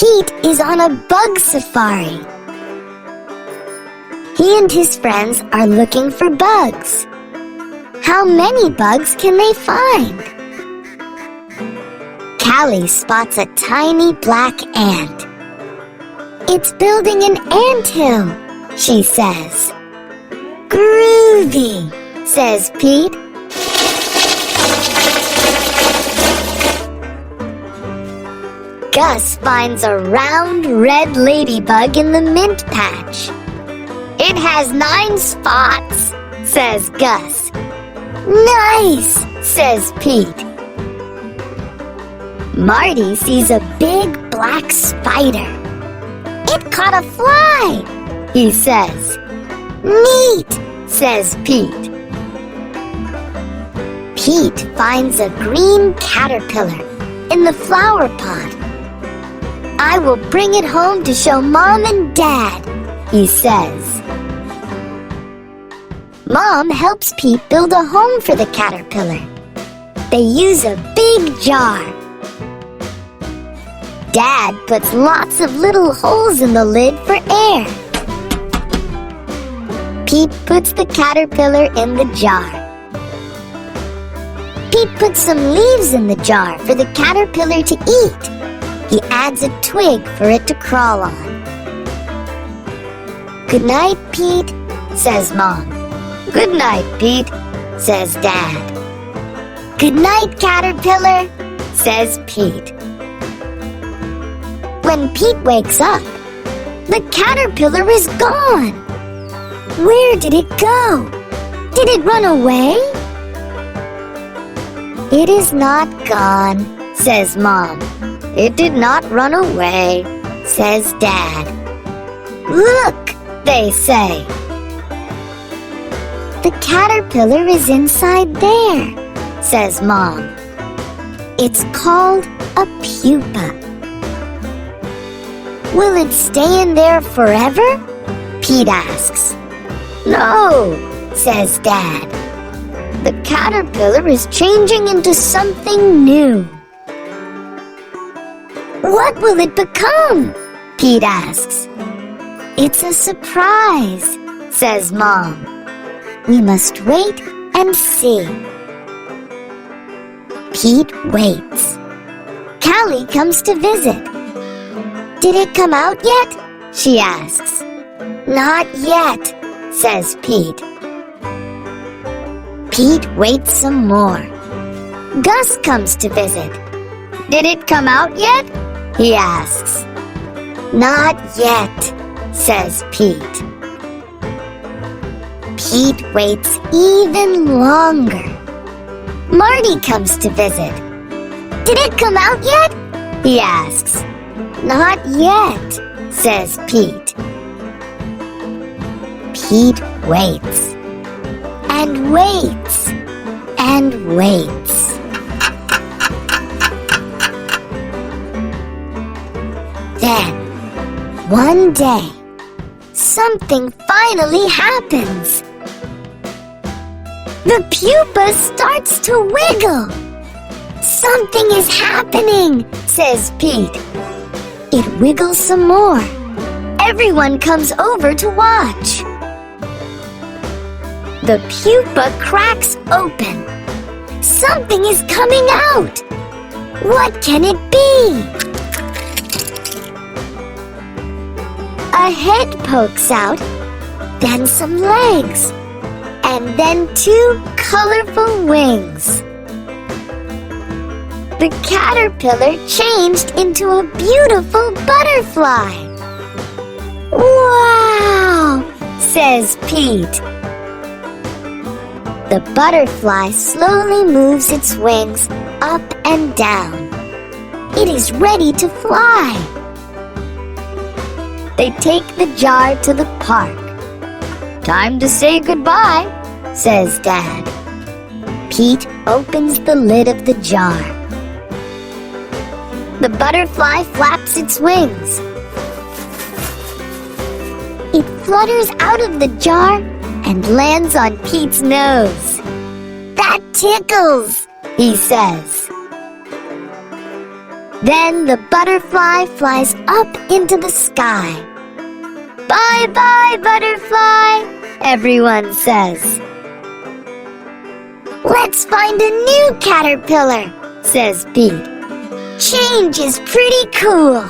Pete is on a bug safari. He and his friends are looking for bugs. How many bugs can they find? Callie spots a tiny black ant. It's building an anthill, she says. Groovy, says Pete. Gus finds a round red ladybug in the mint patch. It has 9 spots, says Gus. Nice, says Pete. Marty sees a big black spider. It caught a fly, he says. Neat, says Pete. Pete finds a green caterpillar in the flower pot. I will bring it home to show Mom and Dad, he says. Mom helps Pete build a home for the caterpillar. They use a big jar. Dad puts lots of little holes in the lid for air. Pete puts the caterpillar in the jar. Pete puts some leaves in the jar for the caterpillar to eat. He adds a twig for it to crawl on. Good night, Pete, says Mom. Good night, Pete, says Dad. Good night, caterpillar, says Pete. When Pete wakes up, the caterpillar is gone. Where did it go? Did it run away? It is not gone, says Mom. It did not run away, says Dad. Look, they say. The caterpillar is inside there, says Mom. It's called a pupa. Will it stay in there forever? Pete asks. No, says Dad. The caterpillar is changing into something new. What will it become? Pete asks. It's a surprise, says Mom. We must wait and see. Pete waits. Callie comes to visit. Did it come out yet? She asks. Not yet, says Pete. Pete waits some more. Gus comes to visit. Did it come out yet? He asks. Not yet, says Pete. Pete waits even longer. Marty comes to visit. Did it come out yet? He asks. Not yet, says Pete. Pete waits and waits and waits. Then, one day, something finally happens. The pupa starts to wiggle. Something is happening, says Pete. It wiggles some more. Everyone comes over to watch. The pupa cracks open. Something is coming out. What can it be? A head pokes out, then some legs, and then 2 colorful wings. The caterpillar changed into a beautiful butterfly. Wow, says Pete. The butterfly slowly moves its wings up and down. It is ready to fly. They take the jar to the park. Time to say goodbye, says Dad. Pete opens the lid of the jar. The butterfly flaps its wings. It flutters out of the jar and lands on Pete's nose. That tickles, he says. Then the butterfly flies up into the sky. "Bye-bye, butterfly," everyone says. "Let's find a new caterpillar," says Pete. "Change is pretty cool."